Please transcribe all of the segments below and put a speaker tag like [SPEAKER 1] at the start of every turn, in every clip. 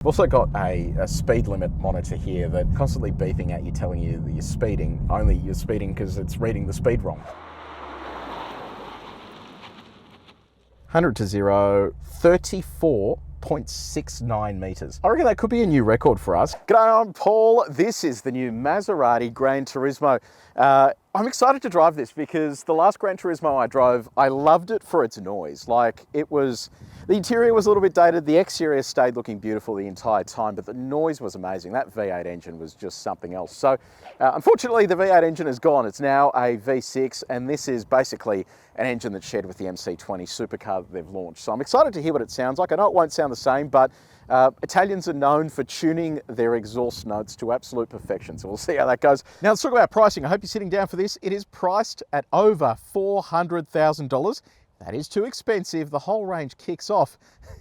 [SPEAKER 1] I've also got a speed limit monitor here that constantly beeping at you, telling you that you're speeding, only you're speeding because it's reading the speed wrong. 100 to 0, 34.69 meters. I reckon that could be a new record for us. G'day, I'm Paul. This is the new Maserati GranTurismo. I'm excited to drive this because the last GranTurismo I drove, I loved it for its noise. Like, the interior was a little bit dated, the exterior stayed looking beautiful the entire time, but the noise was amazing. That V8 engine was just something else. So unfortunately, the V8 engine is gone. It's now a V6, and this is basically an engine that's shared with the MC20 supercar that they've launched. So I'm excited to hear what it sounds like. I know it won't sound the same, but Italians are known for tuning their exhaust notes to absolute perfection. So we'll see how that goes. Now let's talk about pricing. I hope you're sitting down for this. It is priced at over $400,000. That is too expensive. The whole range kicks off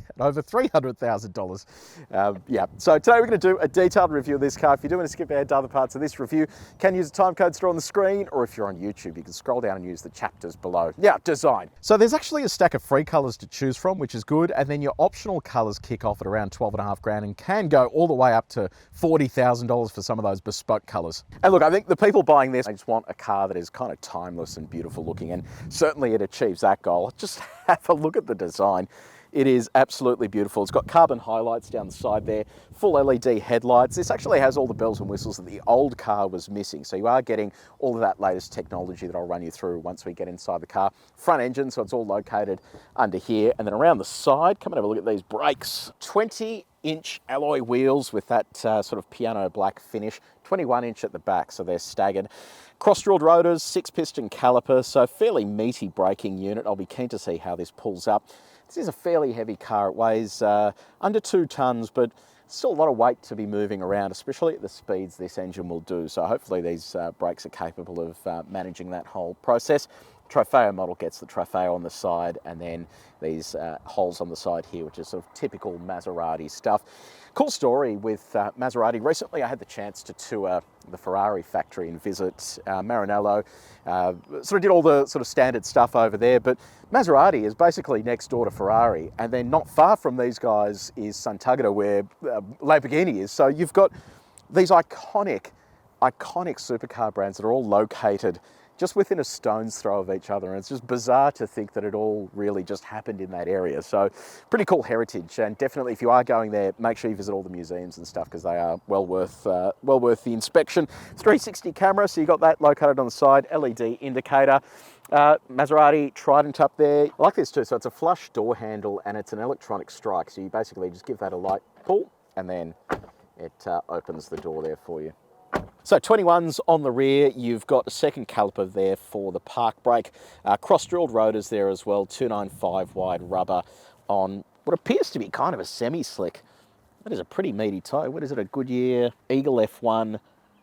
[SPEAKER 1] at over $300,000. Yeah, so today we're going to do a detailed review of this car. If you do want to skip ahead to other parts of this review, you can use the time code store on the screen, or if you're on YouTube, you can scroll down and use the chapters below. Yeah, design. So there's actually a stack of free colors to choose from, which is good. And then your optional colors kick off at around 12.5 grand and can go all the way up to $40,000 for some of those bespoke colors. And look, I think the people buying this, they just want a car that is kind of timeless and beautiful looking, and certainly it achieves that goal. Just have a look at the design. It is absolutely beautiful. It's got carbon highlights down the side there, full LED headlights. This actually has all the bells and whistles that the old car was missing. So you are getting all of that latest technology that I'll run you through once we get inside the car. Front engine, so it's all located under here. And then around the side, come and have a look at these brakes. 20-inch alloy wheels with that sort of piano black finish. 21-inch at the back, so they're staggered. Cross-drilled rotors, 6-piston caliper, so fairly meaty braking unit. I'll be keen to see how this pulls up. This is a fairly heavy car. It weighs under 2 tons, but still a lot of weight to be moving around, especially at the speeds this engine will do. So hopefully these brakes are capable of managing that whole process. Trofeo model gets the Trofeo on the side, and then these holes on the side here, which is sort of typical Maserati stuff. Cool story with Maserati. Recently I had the chance to tour the Ferrari factory and visit Maranello. Sort of did all the sort of standard stuff over there, but Maserati is basically next door to Ferrari, and then not far from these guys is Sant'Agata, where Lamborghini is. So you've got these iconic supercar brands that are all located just within a stone's throw of each other, and it's just bizarre to think that it all really just happened in that area. So pretty cool heritage, and definitely if you are going there, make sure you visit all the museums and stuff, because they are well worth the inspection. 360 camera, so you got that located on the side, LED indicator. Maserati Trident up there. I like this too, so it's a flush door handle and it's an electronic strike, so you basically just give that a light pull and then it opens the door there for you. So 21s on the rear, you've got a second caliper there for the park brake, cross-drilled rotors there as well, 295 wide rubber on what appears to be kind of a semi-slick. That is a pretty meaty tyre. What is it, a Goodyear Eagle F1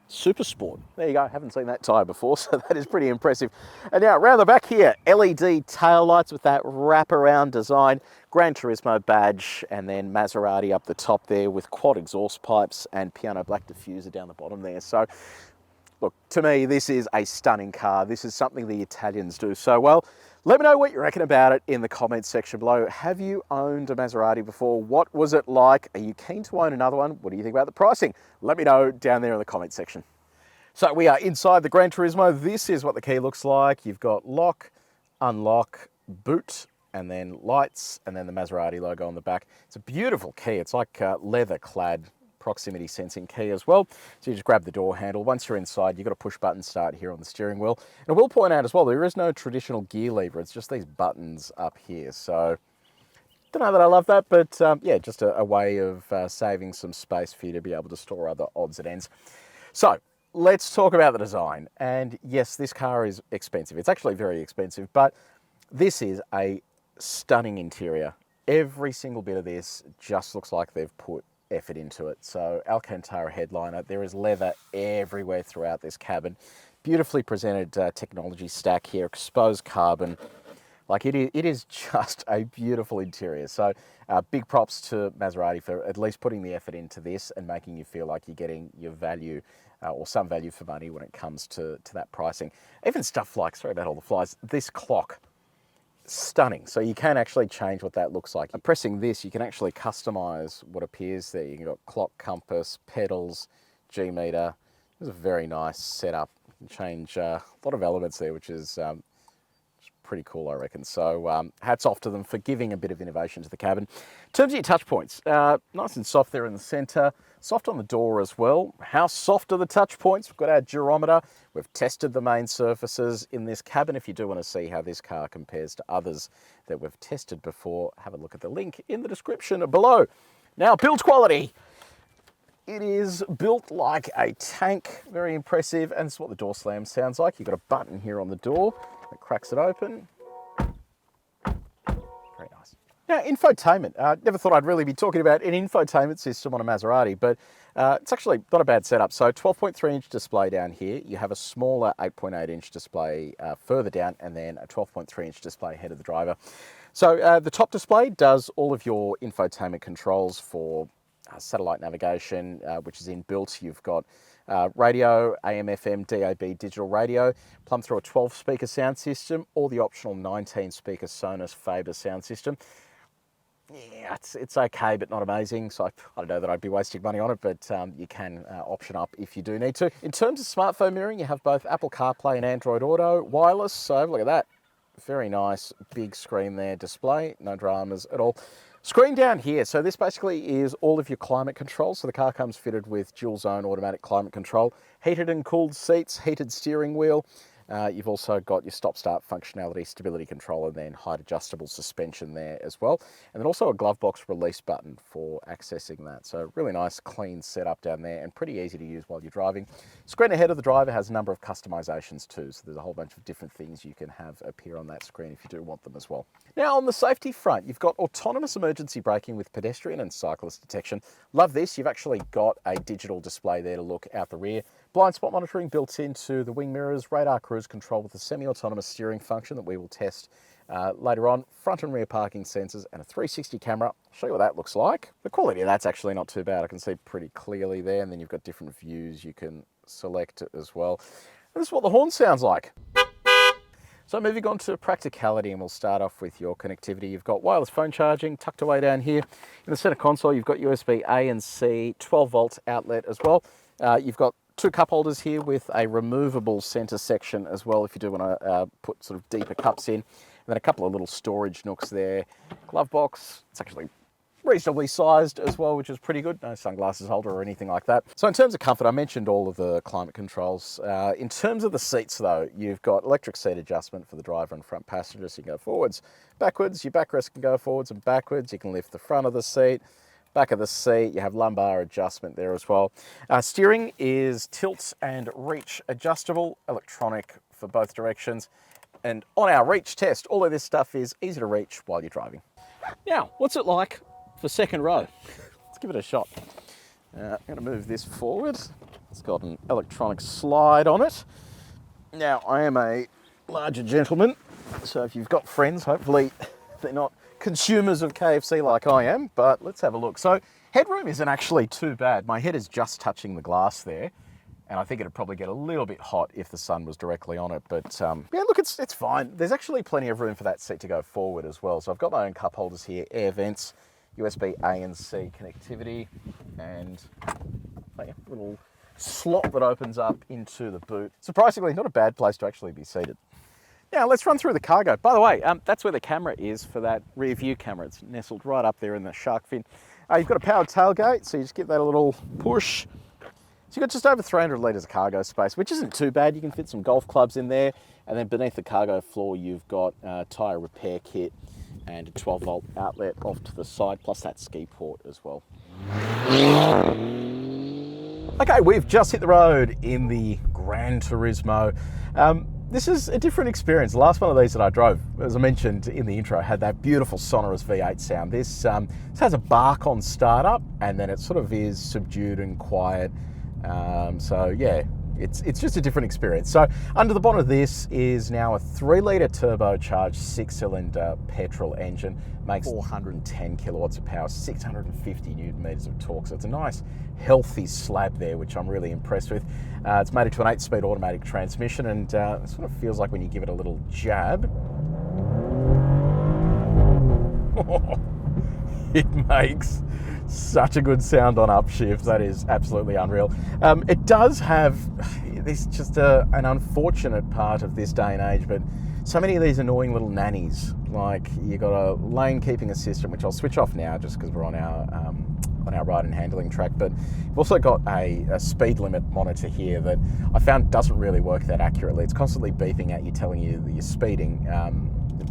[SPEAKER 1] Super Sport? There you go, haven't seen that tyre before, so that is pretty impressive. And now around the back here, LED tail lights with that wraparound design, GranTurismo badge, and then Maserati up the top there with quad exhaust pipes and piano black diffuser down the bottom there. So look, to me, this is a stunning car. This is something the Italians do so well. Let me know what you reckon about it in the comments section below. Have you owned a Maserati before? What was it like? Are you keen to own another one? What do you think about the pricing? Let me know down there in the comments section. So we are inside the GranTurismo. This is what the key looks like. You've got lock, unlock, boot, and then lights, and then the Maserati logo on the back. It's a beautiful key. It's like leather clad proximity sensing key as well. So you just grab the door handle. Once you're inside, you've got a push button start here on the steering wheel. And I will point out as well, there is no traditional gear lever. It's just these buttons up here. So don't know that I love that, but yeah, just a way of saving some space for you to be able to store other odds and ends. So let's talk about the design. And yes, this car is expensive. It's actually very expensive, but this is a stunning interior. Every single bit of this just looks like they've put effort into it. So Alcantara headliner, there is leather everywhere throughout this cabin. Beautifully presented technology stack here, exposed carbon. Like it is just a beautiful interior. So big props to Maserati for at least putting the effort into this and making you feel like you're getting your value or some value for money when it comes to that pricing. Even stuff like, sorry about all the flies, this clock. stunning. So you can actually change what that looks like. Pressing this, you can actually customize what appears there. You've got clock, compass, pedals, G-meter. It's a very nice setup. You can change a lot of elements there, which is pretty cool, I reckon. So hats off to them for giving a bit of innovation to the cabin. In terms of your touch points, nice and soft there in the center, soft on the door as well. How soft are the touch points? We've got our durometer. We've tested the main surfaces in this cabin. If you do want to see how this car compares to others that we've tested before, have a look at the link in the description below. Now, build quality. It is built like a tank, very impressive, and this is what the door slam sounds like. You've got a button here on the door that cracks it open. Very nice. Now, infotainment. Never thought I'd really be talking about an infotainment system on a Maserati, but it's actually not a bad setup. So 12.3-inch display down here. You have a smaller 8.8-inch display further down, and then a 12.3-inch display ahead of the driver. So the top display does all of your infotainment controls for satellite navigation, which is inbuilt. You've got radio, AM, FM, DAB, digital radio, plumbed through a 12-speaker sound system, or the optional 19-speaker Sonos Faber sound system. Yeah, it's okay, but not amazing. So I don't know that I'd be wasting money on it, but you can option up if you do need to. In terms of smartphone mirroring, you have both Apple CarPlay and Android Auto wireless. So look at that. Very nice big screen there, display, no dramas at all. Screen down here, so this basically is all of your climate control. So the car comes fitted with dual zone automatic climate control, heated and cooled seats, heated steering wheel. You've also got your stop-start functionality, stability control, and then height adjustable suspension there as well. And then also a glove box release button for accessing that. So really nice, clean setup down there and pretty easy to use while you're driving. Screen ahead of the driver has a number of customizations too. So there's a whole bunch of different things you can have appear on that screen if you do want them as well. Now on the safety front, you've got autonomous emergency braking with pedestrian and cyclist detection. Love this. You've actually got a digital display there to look out the rear. Blind spot monitoring built into the wing mirrors, radar cruise control with a semi-autonomous steering function that we will test later on, front and rear parking sensors, and a 360 camera. I'll show you what that looks like. The quality of that's actually not too bad. I can see pretty clearly there, and then you've got different views you can select as well. And this is what the horn sounds like. So moving on to practicality, and we'll start off with your connectivity. You've got wireless phone charging tucked away down here. In the center console, you've got USB A and C, 12-volt outlet as well. You've got two cup holders here with a removable center section as well if you do want to put sort of deeper cups in. And then a couple of little storage nooks there. Glove box, it's actually reasonably sized as well, which is pretty good. No sunglasses holder or anything like that. So in terms of comfort, I mentioned all of the climate controls. In terms of the seats though, you've got electric seat adjustment for the driver and front passengers. So you can go forwards, backwards. Your backrest can go forwards and backwards. You can lift the front of the seat. Back of the seat, you have lumbar adjustment there as well. Steering is tilt and reach adjustable, electronic for both directions. And on our reach test, all of this stuff is easy to reach while you're driving. Now, what's it like for second row? Let's give it a shot. I'm going to move this forward. It's got an electronic slide on it. Now, I am a larger gentleman, so if you've got friends, hopefully they're not consumers of KFC like I am, but let's have a look. So headroom isn't actually too bad. My head is just touching the glass there, and I think it'd probably get a little bit hot if the sun was directly on it, but yeah, look, it's fine. There's actually plenty of room for that seat to go forward as well. So I've got my own cup holders here, air vents, USB A and C connectivity, and a little slot that opens up into the boot. Surprisingly, not a bad place to actually be seated. Now let's run through the cargo. By the way, that's where the camera is for that rear view camera. It's nestled right up there in the shark fin. You've got a powered tailgate, so you just give that a little push. So you've got just over 300 litres of cargo space, which isn't too bad. You can fit some golf clubs in there. And then beneath the cargo floor, you've got a tyre repair kit and a 12-volt outlet off to the side, plus that ski port as well. Okay, we've just hit the road in the GranTurismo. This is a different experience. The last one of these that I drove, as I mentioned in the intro, had that beautiful sonorous V8 sound. This has a bark on startup, and then it sort of is subdued and quiet. So yeah, it's just a different experience. So under the bonnet of this is now a 3-litre turbocharged 6-cylinder petrol engine, makes 410 kilowatts of power, 650 newton meters of torque. So it's a nice healthy slab there, which I'm really impressed with. It's mated to an 8-speed automatic transmission, and it sort of feels like when you give it a little jab, It makes such a good sound on upshift. That is absolutely unreal. It does have this just an unfortunate part of this day and age, but so many of these annoying little nannies. Like you got a lane keeping assistant, which I'll switch off now just because we're on our ride and handling track. But we've also got a speed limit monitor here that I found doesn't really work that accurately. It's constantly beeping at you, telling you that you're speeding.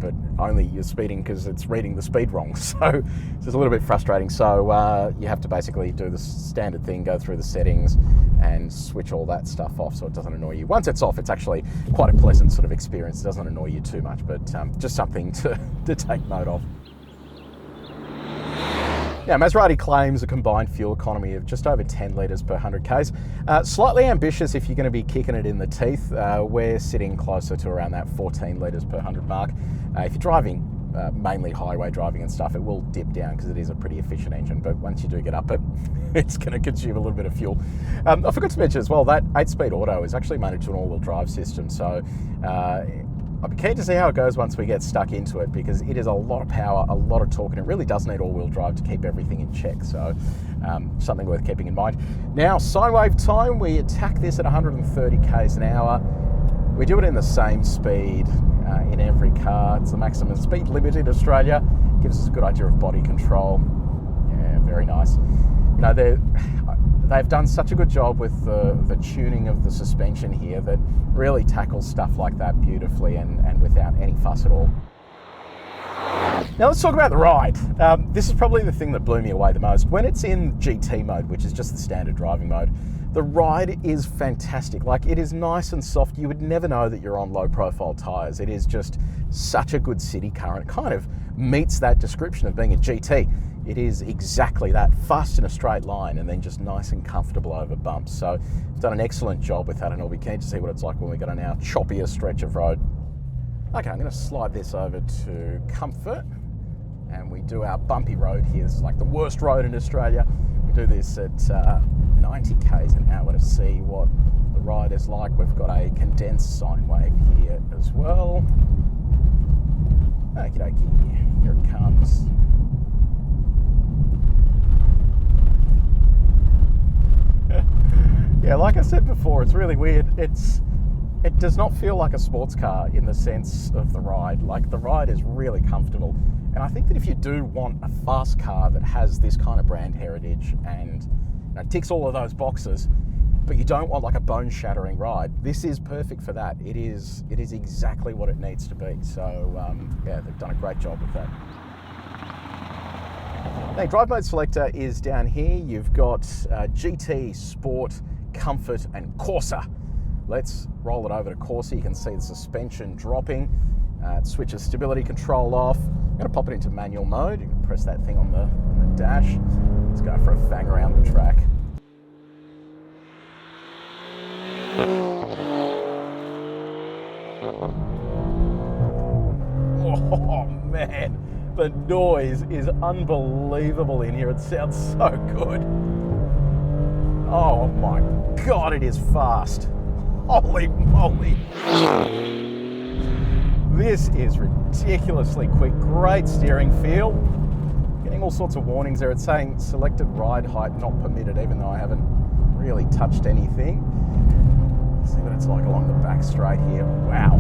[SPEAKER 1] But only you're speeding because it's reading the speed wrong. So it's a little bit frustrating. So you have to basically do the standard thing, go through the settings and switch all that stuff off so it doesn't annoy you. Once it's off, it's actually quite a pleasant sort of experience. It doesn't annoy you too much, but just something to take note of. Now, Maserati claims a combined fuel economy of just over 10 litres per 100 Ks. Slightly ambitious if you're going to be kicking it in the teeth. We're sitting closer to around that 14 litres per 100 mark. If you're driving, mainly highway driving and stuff, it will dip down because it is a pretty efficient engine, but once you do get up it, it's going to consume a little bit of fuel. I forgot to mention as well, that 8-speed auto is actually managed to an all-wheel drive system, so I'll be keen to see how it goes once we get stuck into it, because it is a lot of power, a lot of torque, and it really does need all-wheel drive to keep everything in check. So something worth keeping in mind. Now, sine wave time, we attack this at 130 k's an hour. We do it in the same speed in every car. It's the maximum speed limit in Australia. Gives us a good idea of body control. Yeah, very nice. You know, they've done such a good job with the tuning of the suspension here that really tackles stuff like that beautifully and without any fuss at all. Now let's talk about the ride. This is probably the thing that blew me away the most. When it's in GT mode, which is just the standard driving mode, the ride is fantastic. Like, it is nice and soft. You would never know that you're on low profile tires. It is just such a good city car, and it kind of meets that description of being a GT. It is exactly that, fast in a straight line and then just nice and comfortable over bumps. So I've done an excellent job with that, and I'll be keen to see what it's like when we get on our choppier stretch of road. Okay, I'm going to slide this over to comfort, and we do our bumpy road here. This is like the worst road in Australia. We do this at 90 k's an hour to see what the ride is like. We've got a condensed sine wave here as well. Okie dokie, here it comes. Yeah, like I said before, it's really weird. It does not feel like a sports car in the sense of the ride. Like, the ride is really comfortable. And I think that if you do want a fast car that has this kind of brand heritage and ticks all of those boxes, but you don't want like a bone-shattering ride, this is perfect for that. It is exactly what it needs to be. So yeah, they've done a great job with that. Now, drive mode selector is down here. You've got GT, Sport, Comfort, and Corsa. Let's roll it over to Corsa. You can see the suspension dropping. It switches stability control off. I'm going to pop it into manual mode. You can press that thing on the dash. Let's go for a fang around the track. Oh man, the noise is unbelievable in here. It sounds so good. Oh my God, it is fast. Holy moly. This is ridiculously quick. Great steering feel. Getting all sorts of warnings there. It's saying selected ride height not permitted, even though I haven't really touched anything. Let's see what it's like along the back straight here. Wow.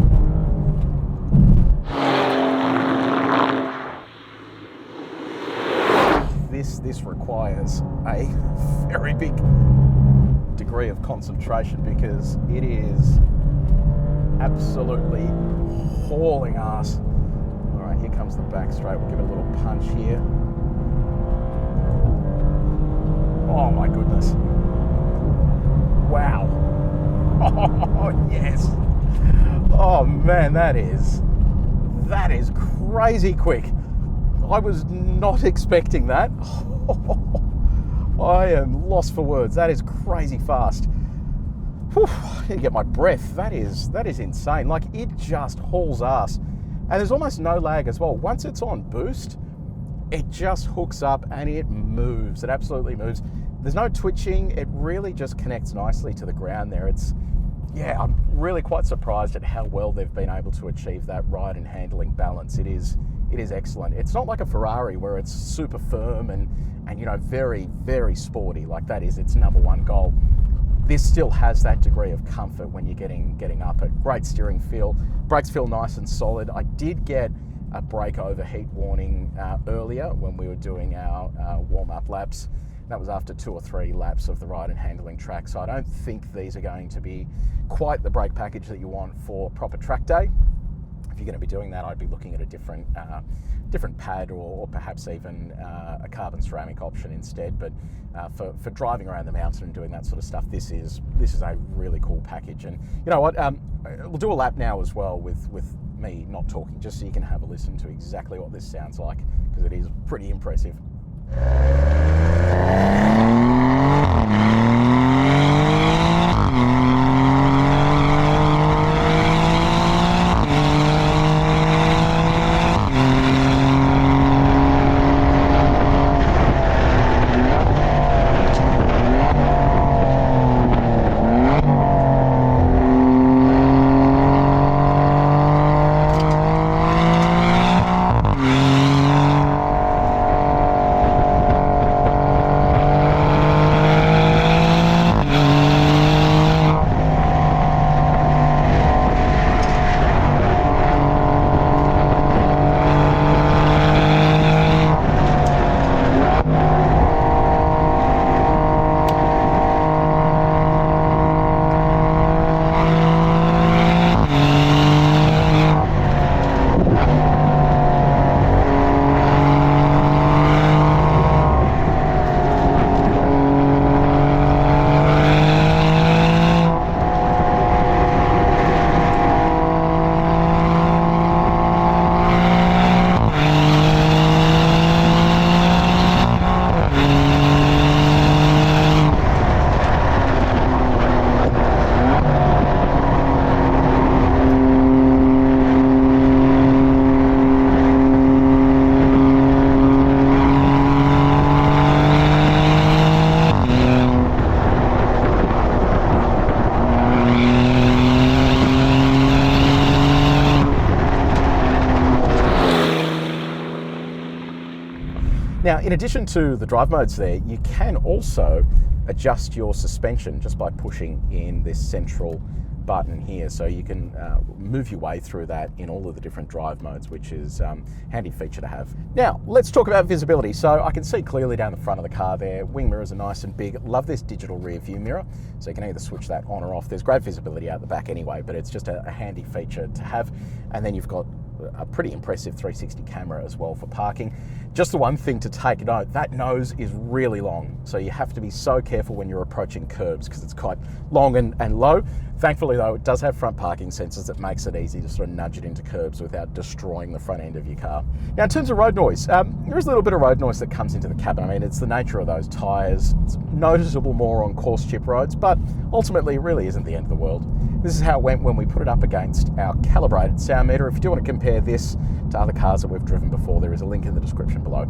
[SPEAKER 1] This requires a very big degree of concentration, because it is absolutely hauling ass. All right, here comes the back straight. We'll give it a little punch here. Oh my goodness. Wow. Oh yes. Oh man, that is crazy quick. I was not expecting that. I am lost for words. That is crazy fast. Whew, I need to get my breath. That is insane. Like, it just hauls ass. And there's almost no lag as well. Once it's on boost, it just hooks up and it moves. It absolutely moves. There's no twitching. It really just connects nicely to the ground there. Yeah, I'm really quite surprised at how well they've been able to achieve that ride and handling balance. It is it is excellent. It's not like a Ferrari where it's super firm and you know, very, very sporty. Like that is its number one goal. This still has that degree of comfort when you're getting up it. Great steering feel. Brakes feel nice and solid. I did get a brake overheat warning earlier when we were doing our warm-up laps. That was after 2 or 3 laps of the ride and handling track. So I don't think these are going to be quite the brake package that you want for proper track day. If you're going to be doing that, I'd be looking at a different pad or perhaps even a carbon ceramic option instead. But for driving around the mountain and doing that sort of stuff, this is a really cool package. And you know what? We'll do a lap now as well with me not talking, just so you can have a listen to exactly what this sounds like, because it is pretty impressive. Now, in addition to the drive modes there, you can also adjust your suspension just by pushing in this central button here. So you can move your way through that in all of the different drive modes, which is a handy feature to have. Now, let's talk about visibility. So I can see clearly down the front of the car there. Wing mirrors are nice and big. Love this digital rear view mirror. So you can either switch that on or off. There's great visibility out the back anyway, but it's just a handy feature to have. And then you've got a pretty impressive 360 camera as well for parking. Just the one thing to take note, that nose is really long. So you have to be so careful when you're approaching curbs because it's quite long and low. Thankfully though, it does have front parking sensors that makes it easy to sort of nudge it into curbs without destroying the front end of your car. Now in terms of road noise, there is a little bit of road noise that comes into the cabin. I mean, it's the nature of those tyres. It's noticeable more on coarse chip roads, but ultimately it really isn't the end of the world. This is how it went when we put it up against our calibrated sound meter. If you do want to compare this to other cars that we've driven before, there is a link in the description below.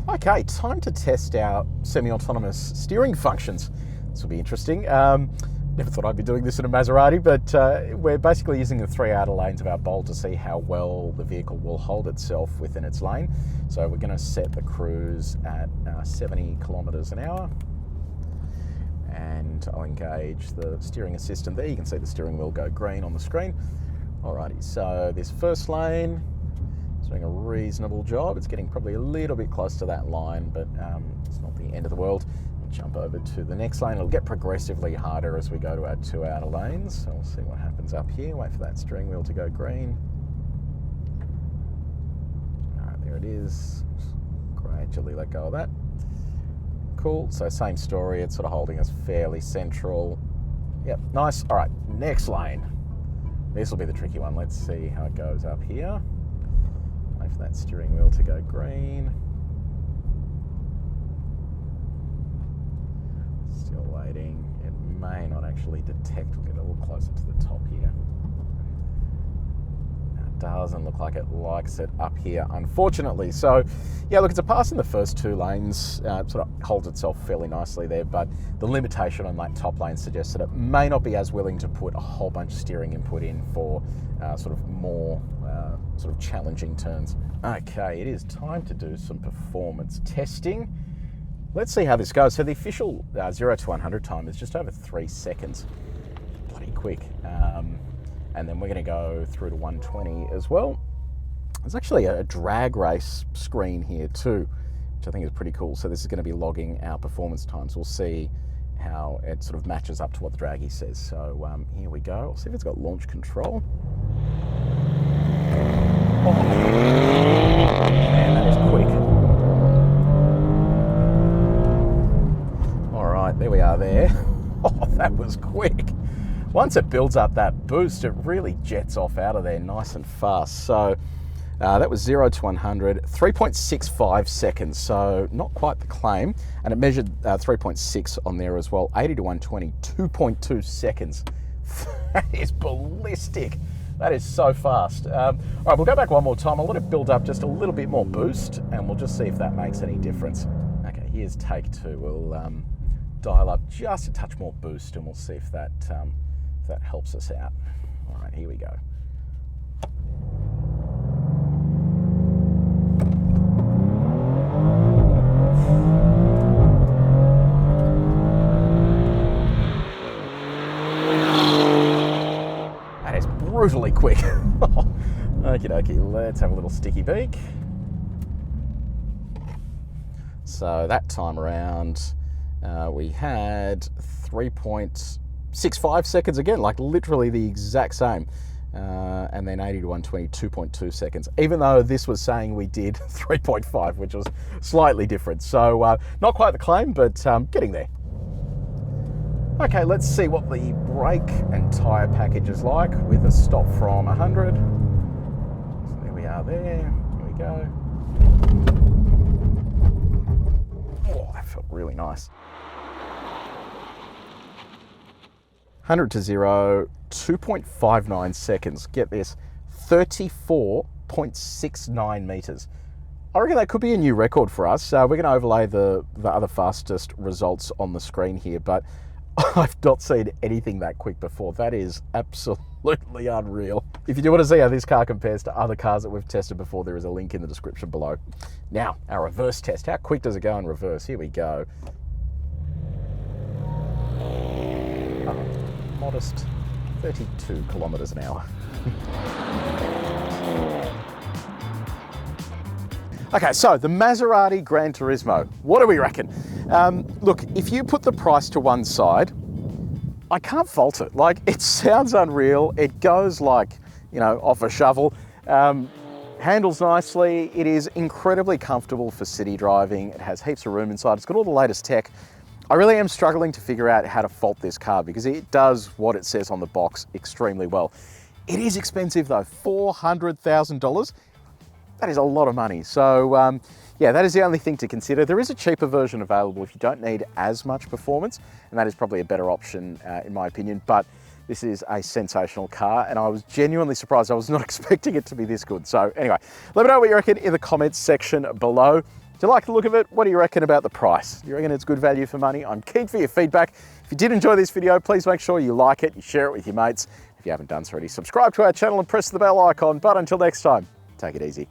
[SPEAKER 1] Okay, time to test our semi-autonomous steering functions. This will be interesting. Never thought I'd be doing this in a Maserati, but we're basically using the 3 outer lanes of our Bolt to see how well the vehicle will hold itself within its lane. So we're going to set the cruise at 70 kilometers an hour. And I'll engage the steering assistant there. You can see the steering wheel go green on the screen. Alrighty, so this first lane is doing a reasonable job. It's getting probably a little bit close to that line, but it's not the end of the world. We'll jump over to the next lane. It'll get progressively harder as we go to our 2 outer lanes. So we'll see what happens up here. Wait for that steering wheel to go green. Alright, there it is. Just gradually let go of that. Cool, so same story, it's sort of holding us fairly central. Yep, nice. All right, next lane. This will be the tricky one. Let's see how it goes up here. Wait for that steering wheel to go green. Still waiting. It may not actually detect. We'll get a little closer to the top here. doesn't look like it likes it up here, unfortunately. So, yeah, look, it's a pass in the first 2 lanes. It sort of holds itself fairly nicely there, but the limitation on that top lane suggests that it may not be as willing to put a whole bunch of steering input in for sort of more sort of challenging turns. Okay, it is time to do some performance testing. Let's see how this goes. So the official 0 to 100 time is just over 3 seconds. Bloody quick. And then we're going to go through to 120 as well. There's actually a drag race screen here too, which I think is pretty cool. So this is going to be logging our performance times. We'll see how it sort of matches up to what the draggy says. So here we go. I'll see if it's got launch control. Oh, man, that is quick. All right, there we are there. Oh, that was quick. Once it builds up that boost, it really jets off out of there nice and fast. So that was 0 to 100, 3.65 seconds, so not quite the claim. And it measured 3.6 on there as well, 80 to 120, 2.2 seconds. That is ballistic. That is so fast. All right, we'll go back one more time. I'll let it build up just a little bit more boost, and we'll just see if that makes any difference. Okay, here's take 2. We'll dial up just a touch more boost, and we'll see if that helps us out. All right, here we go. That is brutally quick. Okie dokie, let's have a little sticky beak. So that time around, we had 3.65 seconds again, like literally the exact same. And then 80 to 120, 2.2 seconds, even though this was saying we did 3.5, which was slightly different. So not quite the claim, but getting there. Okay, let's see what the brake and tyre package is like with a stop from 100. So there we are there, here we go. Oh, that felt really nice. 100 to 0, 2.59 seconds. Get this, 34.69 meters. I reckon that could be a new record for us. We're going to overlay the other fastest results on the screen here, but I've not seen anything that quick before. That is absolutely unreal. If you do want to see how this car compares to other cars that we've tested before, there is a link in the description below. Now, our reverse test. How quick does it go in reverse? Here we go. Modest 32 kilometers an hour. Okay, so the Maserati GranTurismo, what do we reckon? Look, if you put the price to one side, I can't fault it. Like, it sounds unreal. It goes like, you know, off a shovel. Handles nicely. It is incredibly comfortable for city driving. It has heaps of room inside. It's got all the latest tech. I really am struggling to figure out how to fault this car because it does what it says on the box extremely well. It is expensive though, $400,000. That is a lot of money. So yeah, that is the only thing to consider. There is a cheaper version available if you don't need as much performance, and that is probably a better option in my opinion, but this is a sensational car and I was genuinely surprised. I was not expecting it to be this good. So anyway, let me know what you reckon in the comments section below. Do you like the look of it? What do you reckon about the price? Do you reckon it's good value for money? I'm keen for your feedback. If you did enjoy this video, please make sure you like it, you share it with your mates. If you haven't done so already, subscribe to our channel and press the bell icon. But until next time, take it easy.